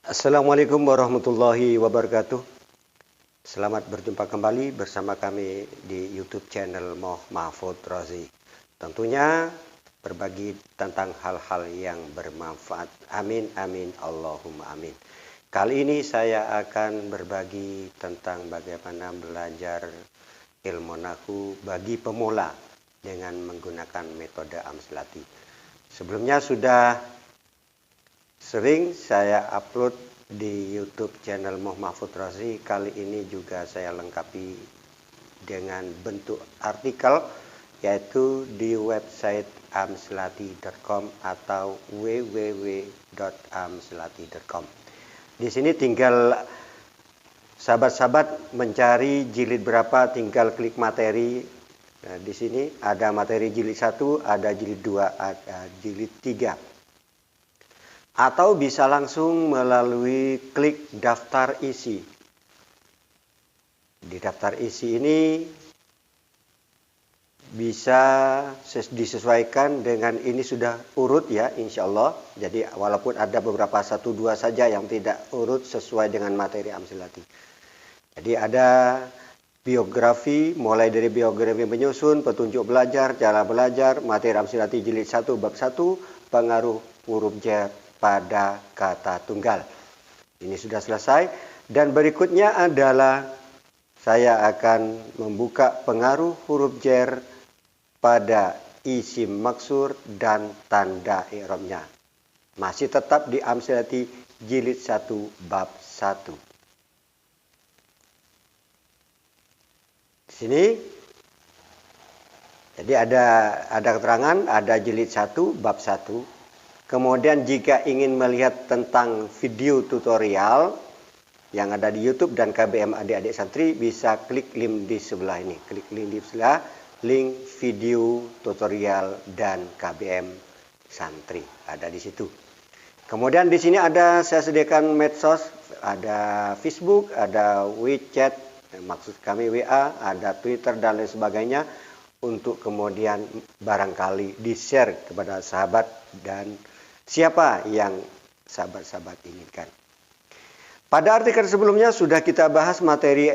Assalamualaikum warahmatullahi wabarakatuh. Selamat berjumpa kembali bersama kami di YouTube channel Moh Mahfud Rozi. Tentunya berbagi tentang hal-hal yang bermanfaat. Amin, amin, Allahumma amin. Kali ini saya akan berbagi tentang bagaimana belajar ilmu nahu bagi pemula dengan menggunakan metode Amslati. Sebelumnya sudah sering saya upload di YouTube channel Moh Mahfud Rozi. Kali ini juga saya lengkapi dengan bentuk artikel, yaitu di website amslati.com atau www.amslati.com. Di sini tinggal sahabat-sahabat mencari jilid berapa, tinggal klik materi. Nah, di sini ada materi jilid 1, ada jilid 2, ada jilid 3. Atau bisa langsung melalui klik daftar isi. Di daftar isi ini bisa disesuaikan dengan ini sudah urut ya, insya Allah. Jadi walaupun ada beberapa 1-2 saja yang tidak urut sesuai dengan materi Amslati. Jadi ada biografi, mulai dari biografi menyusun, petunjuk belajar, cara belajar, materi Amslati jilid 1 bab 1, pengaruh huruf jar pada kata tunggal. Ini sudah selesai, dan berikutnya adalah saya akan membuka pengaruh huruf jar pada isim maksur dan tanda i'rabnya. Masih tetap di Amslati jilid 1 bab 1. Di sini jadi ada keterangan, ada jilid 1 bab 1. Kemudian jika ingin melihat tentang video tutorial yang ada di YouTube dan KBM adik-adik santri, bisa klik link di sebelah ini. Klik link di sebelah, link video tutorial dan KBM santri ada di situ. Kemudian di sini ada saya sediakan medsos, ada Facebook, ada WeChat, maksud kami WA, ada Twitter dan lain sebagainya, untuk kemudian barangkali di-share kepada sahabat dan siapa yang sahabat-sahabat inginkan. Pada artikel sebelumnya sudah kita bahas materi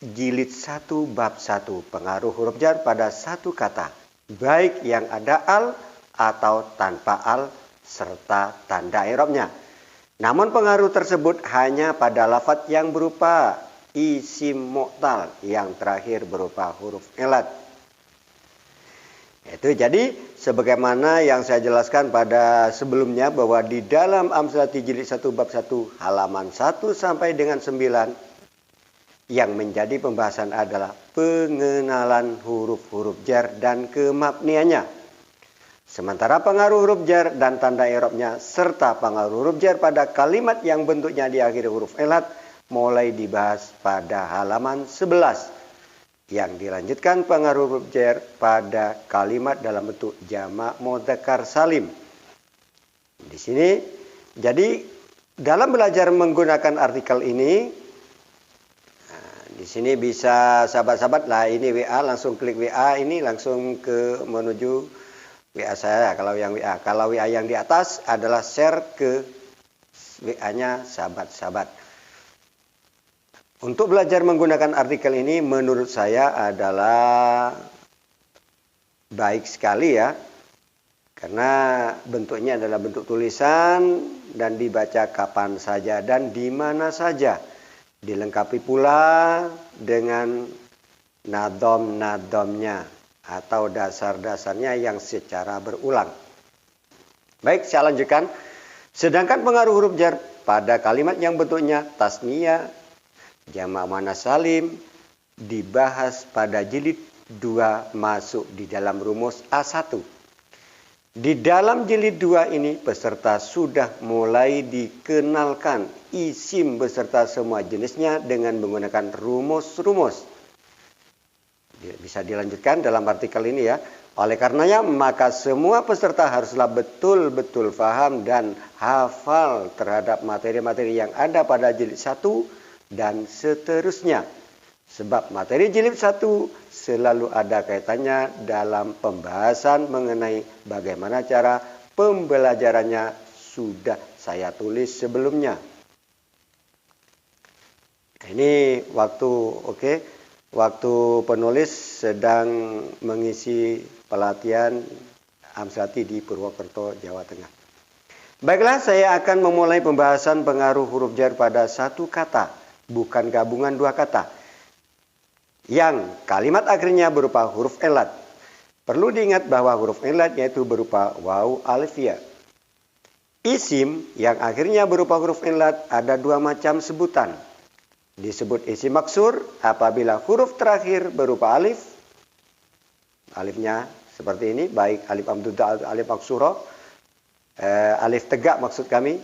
jilid 1 bab 1, pengaruh huruf jar pada satu kata, baik yang ada al atau tanpa al serta tanda i'rabnya. Namun pengaruh tersebut hanya pada lafaz yang berupa isim mu'tal, yang terakhir berupa huruf ilat. Itu jadi sebagaimana yang saya jelaskan pada sebelumnya, bahwa di dalam Amslati jilid 1 bab 1 halaman 1 sampai dengan 9 yang menjadi pembahasan adalah pengenalan huruf-huruf jar dan kemabniannya. Sementara pengaruh huruf jar dan tanda i'rabnya serta pengaruh huruf jar pada kalimat yang bentuknya diakhiri huruf ilat mulai dibahas pada halaman 11. Yang dilanjutkan pengaruh huruf jar pada kalimat dalam bentuk jamak mudzakkar salim. Di sini, jadi dalam belajar menggunakan artikel ini, di sini bisa sahabat-sahabat lah, ini WA, langsung klik WA ini langsung ke menuju WA saya. Kalau yang WA yang di atas adalah share ke WA-nya sahabat-sahabat. Untuk belajar menggunakan artikel ini menurut saya adalah baik sekali ya. Karena bentuknya adalah bentuk tulisan dan dibaca kapan saja dan di mana saja. Dilengkapi pula dengan nadom-nadomnya atau dasar-dasarnya yang secara berulang. Baik, saya lanjutkan. Sedangkan pengaruh huruf jar pada kalimat yang bentuknya tasniyah, jamak muannats salim dibahas pada jilid 2 masuk di dalam rumus A1. Di dalam jilid 2 ini peserta sudah mulai dikenalkan isim beserta semua jenisnya dengan menggunakan rumus-rumus. Bisa dilanjutkan dalam artikel ini ya. Oleh karenanya maka semua peserta haruslah betul-betul paham dan hafal terhadap materi-materi yang ada pada jilid 1 dan seterusnya. Sebab materi jilid 1 selalu ada kaitannya dalam pembahasan mengenai bagaimana cara pembelajarannya, sudah saya tulis sebelumnya. Ini waktu penulis sedang mengisi pelatihan Amsati di Purwokerto, Jawa Tengah. Baiklah, saya akan memulai pembahasan pengaruh huruf jar pada satu kata, bukan gabungan dua kata, yang kalimat akhirnya berupa huruf elat. Perlu diingat bahwa huruf elat yaitu berupa waw, alif, ya. Isim yang akhirnya berupa huruf elat ada dua macam sebutan. Disebut isim maksur apabila huruf terakhir berupa alif. Alifnya seperti ini, baik alif amdudah atau alif maksuro. Alif tegak maksud kami.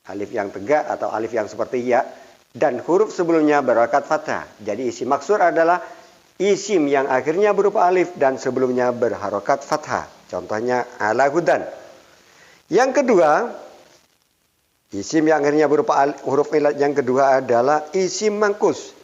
Alif yang tegak atau alif yang seperti ya. Dan huruf sebelumnya berharokat fathah. Jadi isim maksur adalah isim yang akhirnya berupa alif dan sebelumnya berharokat fathah. Contohnya ala hudan. Yang kedua, isim yang akhirnya berupa huruf ilat yang kedua adalah isim mangkus.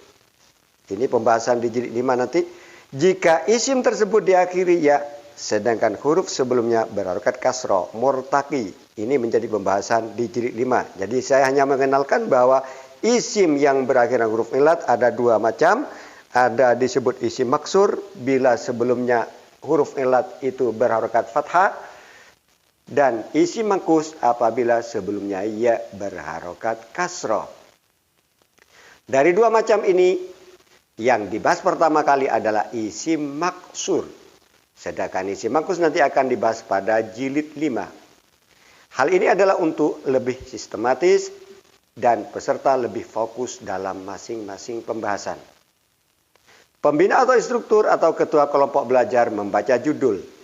Ini pembahasan di jilid 5 nanti. Jika isim tersebut diakhiri ya, sedangkan huruf sebelumnya berharokat kasroh, murtaki. Ini menjadi pembahasan di jilid 5. Jadi saya hanya mengenalkan bahwa isim yang berakhir huruf ilat ada dua macam. Ada disebut isim maksur bila sebelumnya huruf ilat itu berharokat fathah. Dan isim mangkus apabila sebelumnya ya berharokat kasroh. Dari dua macam ini, yang dibahas pertama kali adalah isim maksur. Sedangkan isim mangkus nanti akan dibahas pada jilid 5. Hal ini adalah untuk lebih sistematis dan peserta lebih fokus dalam masing-masing pembahasan. Pembina atau instruktur atau ketua kelompok belajar membaca judul.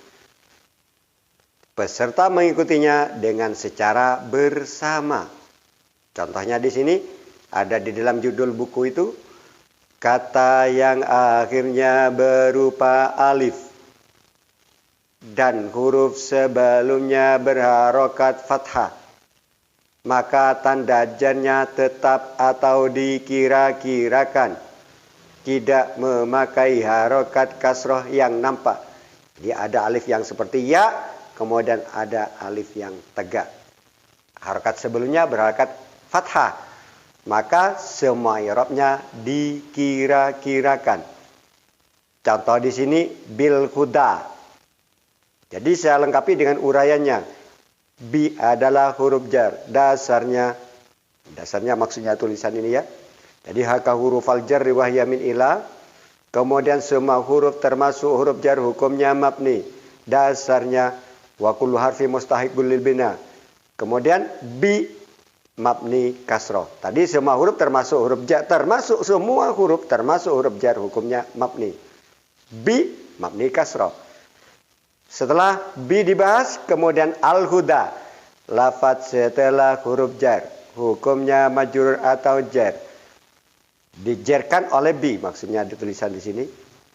Peserta mengikutinya dengan secara bersama. Contohnya di sini ada di dalam judul buku itu, kata yang akhirnya berupa alif dan huruf sebelumnya berharokat fathah, maka tanda jarnya tetap atau dikira-kirakan, tidak memakai harokat kasroh yang nampak. Jadi ada alif yang seperti ya, kemudian ada alif yang tegak. Harokat sebelumnya berharokat fathah. Maka semua i'rabnya dikira-kirakan. Contoh di sini bil huda. Jadi saya lengkapi dengan uraiannya. Bi adalah huruf jar. Dasarnya maksudnya tulisan ini ya. Jadi haka huruf al jar wahya min ila. Kemudian semua huruf termasuk huruf jar hukumnya mabni. Dasarnya wa kullu harfi mustahiqul lil bina. Kemudian bi mabni kasroh. Tadi semua huruf termasuk huruf jar, semua huruf termasuk huruf jar hukumnya mabni. Bi mabni kasroh. Setelah bi dibahas, kemudian al-huda. Lafaz setelah huruf jar, hukumnya majrur atau jar. Dijarkan oleh bi, maksudnya ditulisan di sini.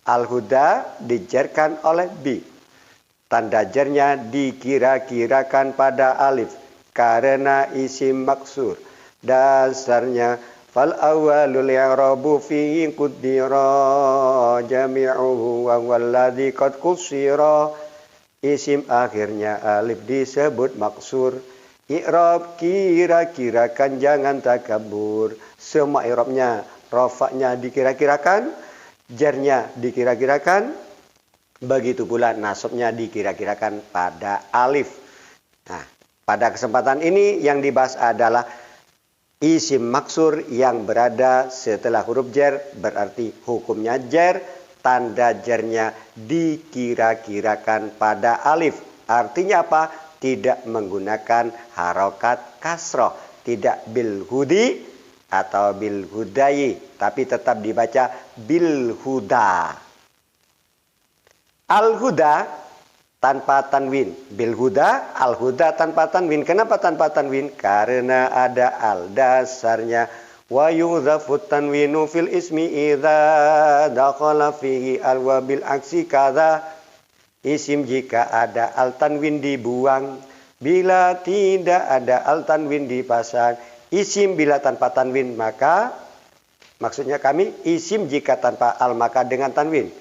Al-huda dijarkan oleh bi. Tanda jarnya dikira-kirakan pada alif karena isim maksur. Dasarnya fal awwalul i'rabu fi qaddira jami'uhu wa walladzi qad kusira. Isim akhirnya alif disebut maksur. I'rab kira-kirakan, jangan takabur. Semua i'rabnya, rafa'nya dikira-kirakan, jarnya dikira-kirakan. Begitu pula nasabnya dikira-kirakan pada alif. Nah, pada kesempatan ini yang dibahas adalah isim maksur yang berada setelah huruf jar, berarti hukumnya jar, tanda jarnya dikira-kirakan pada alif. Artinya apa? Tidak menggunakan harokat kasroh, tidak bil hudi atau bil hudayi, tapi tetap dibaca bil huda. Al-huda tanpa tanwin. Bil huda, al-huda tanpa tanwin. Kenapa tanpa tanwin? Karena ada al. Dasarnya wa yuhdhafu tanwinu fil ismi idza dakhala fihi al wa bil aksi kadza. Isim jika ada al tanwin dibuang, bila tidak ada al tanwin dipasang. Isim bila tanpa tanwin maka maksudnya kami isim jika tanpa al maka dengan tanwin.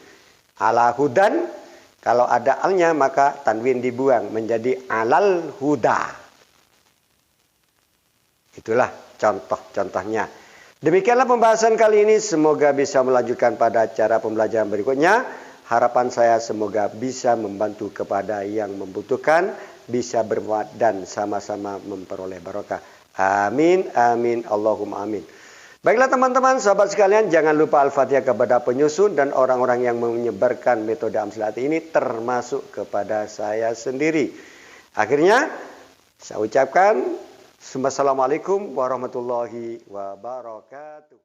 Ala hudan, kalau ada alnya maka tanwin dibuang menjadi alal huda. Itulah contoh-contohnya. Demikianlah pembahasan kali ini. Semoga bisa melanjutkan pada acara pembelajaran berikutnya. Harapan saya semoga bisa membantu kepada yang membutuhkan, bisa bermanfaat dan sama-sama memperoleh barokah. Amin, amin, Allahumma amin. Baiklah teman-teman, sahabat sekalian, jangan lupa Al-Fatihah kepada penyusun dan orang-orang yang menyebarkan metode Amsal Hati ini, termasuk kepada saya sendiri. Akhirnya, saya ucapkan Assalamualaikum warahmatullahi wabarakatuh.